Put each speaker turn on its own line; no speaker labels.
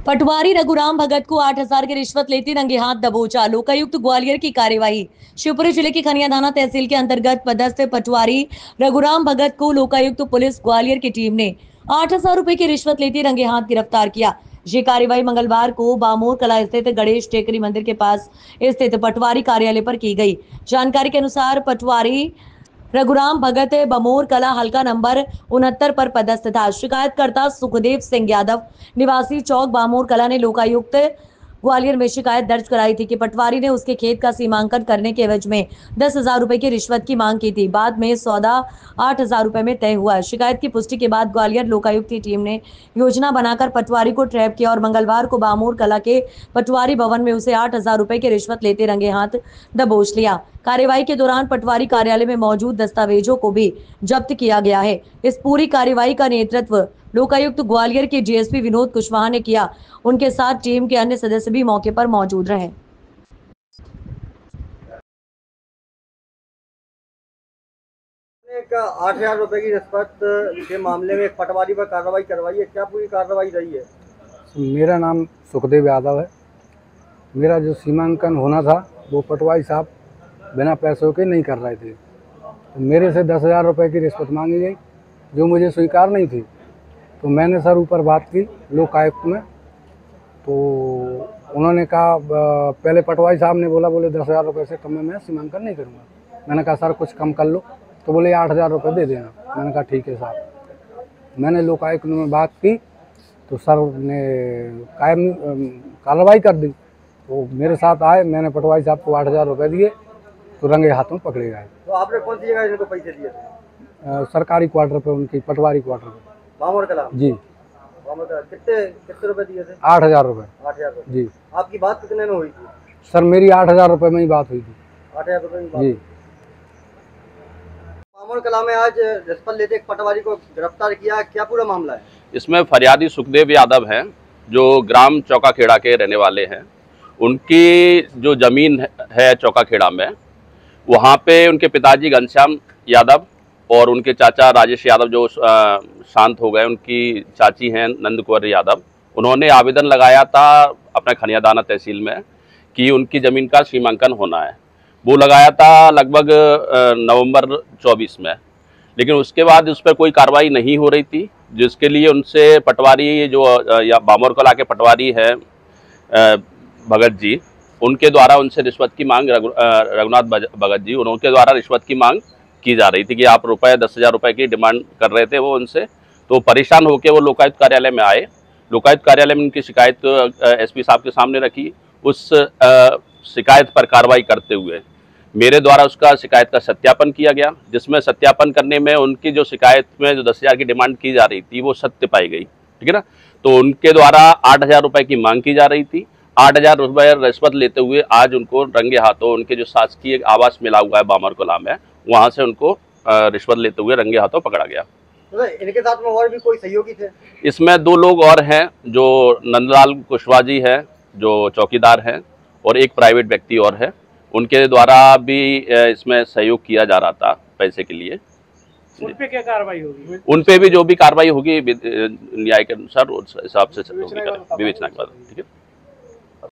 पटवारी रघुराम भगत को 8,000 की रिश्वत लेते रंगे हाथ दबोचा। लोकायुक्त ग्वालियर की कार्यवाही। शिवपुरी जिले की खनियादाना तहसील के अंतर्गत पदस्थ पटवारी रघुराम भगत को लोकायुक्त पुलिस ग्वालियर की टीम ने 8,000 रुपए की रिश्वत लेते रंगे हाथ गिरफ्तार किया। ये कार्रवाई मंगलवार को बामोर कला स्थित गणेश टेकरी मंदिर के पास स्थित पटवारी कार्यालय पर की गई। जानकारी के अनुसार पटवारी रघुराम भगत बमोर कला हल्का नंबर 69 पर पदस्थ था। शिकायतकर्ता सुखदेव सिंह यादव निवासी चौक बामोर कला ने लोकायुक्त ग्वालियर में शिकायत दर्ज कराई थी कि पटवारी ने उसके खेत का सीमांकन करने के एवज में 10,000 रुपए की रिश्वत की मांग की थी। बाद में सौदा 8,000 रुपए में तय हुआ। शिकायत की पुष्टि के बाद ग्वालियर लोकायुक्त की टीम ने योजना बनाकर पटवारी को ट्रैप किया और मंगलवार को बामोर कला के पटवारी भवन में उसे 8,000 रुपए की रिश्वत लेते रंगे हाथ दबोच लिया। कार्यवाही के दौरान पटवारी कार्यालय में मौजूद दस्तावेजों को भी जब्त किया गया है। इस पूरी कार्यवाही का नेतृत्व लोकायुक्त ग्वालियर के डीएसपी विनोद कुशवाहा ने किया। उनके साथ टीम के अन्य सदस्य भी मौके पर मौजूद रहे।
8,000 रुपए की रिश्वत के मामले में एक पटवारी पर कार्रवाई करवाई है, क्या पूरी कार्रवाई रही है?
मेरा नाम सुखदेव यादव है। मेरा जो सीमांकन होना था वो पटवारी साहब बिना पैसों के नहीं कर रहे थे, तो मेरे से 10,000 रुपये की रिश्वत मांगी गई जो मुझे स्वीकार नहीं थी। तो मैंने सर ऊपर बात की लोकायुक्त में, तो उन्होंने कहा पहले पटवारी साहब ने बोले 10,000 रुपये से कम में मैं सीमांकन नहीं करूँगा। मैंने कहा सर कुछ कम कर लो, तो बोले 8,000 रुपये दे देना। मैंने कहा ठीक है साहब। मैंने लोकायुक्त में बात की तो सर ने कायम कार्रवाई कर दी। तो मेरे साथ आए, मैंने पटवारी साहब को 8,000 रुपये दिए तो रंगे हाथों पकड़े गए।
तो आपने कौन सी जगह इनको पैसे दिए थे?
सरकारी क्वार्टर पे, उनकी पटवारी क्वार्टर पे।
बामोर कला
जी।
बामोर कला कितने रुपए दिए थे?
8,000 रुपये।
8,000 रुपये
जी।
आपकी बात कितने में हुई थी?
सर मेरी 8,000 रुपये में ही बात हुई थी।
8,000 रुपये में
जी।
बामोर कला में आज रिश्वत लेते एक पटवारी को गिरफ्तार किया, क्या पूरा मामला है?
इसमें फरियादी सुखदेव यादव हैं जो ग्राम चौकाखेड़ा के रहने वाले हैं। उनकी जो ज़मीन है चौकाखेड़ा में, वहाँ पे उनके पिताजी घनश्याम यादव और उनके चाचा राजेश यादव जो शांत हो गए, उनकी चाची हैं नंद कौर यादव, उन्होंने आवेदन लगाया था अपने खनियादाना तहसील में कि उनकी ज़मीन का सीमांकन होना है। वो लगाया था लगभग नवंबर 24 में, लेकिन उसके बाद उस पर कोई कार्रवाई नहीं हो रही थी, जिसके लिए उनसे पटवारी जो या बामोर कला के पटवारी हैं भगत जी, उनके द्वारा उनसे रिश्वत की मांग रघुनाथ भगत जी, उनके द्वारा रिश्वत की मांग की जा रही थी कि आप 10,000 रुपये की डिमांड कर रहे थे वो उनसे। तो परेशान होकर वो लोकायुक्त कार्यालय में आए। लोकायुक्त कार्यालय में उनकी शिकायत एसपी साहब के सामने रखी। उस शिकायत पर कार्रवाई करते हुए मेरे द्वारा उसका शिकायत का सत्यापन किया गया, जिसमें सत्यापन करने में उनकी जो शिकायत में जो 10,000 की डिमांड की जा रही थी वो सत्य पाई गई। ठीक है ना। तो उनके द्वारा 8,000 रुपये की मांग की जा रही थी। 8,000 रुपये रिश्वत लेते हुए आज उनको रंगे हाथों उनके जो शासकीय आवास मिला हुआ है बामोर कला में, वहाँ से उनको रिश्वत लेते हुए रंगे हाथों पकड़ा गया।
तो इनके साथ में और भी कोई सहयोगी थे?
इसमें 2 लोग और हैं, जो नंदलाल कुशवाहा जी हैं जो चौकीदार हैं, और एक प्राइवेट व्यक्ति और है। उनके द्वारा भी इसमें सहयोग किया जा रहा था पैसे के लिए।
उन पे क्या कार्रवाई होगी?
उन पे भी जो भी कार्रवाई होगी न्याय के अनुसार उस हिसाब से विवेचना के बाद। ठीक है।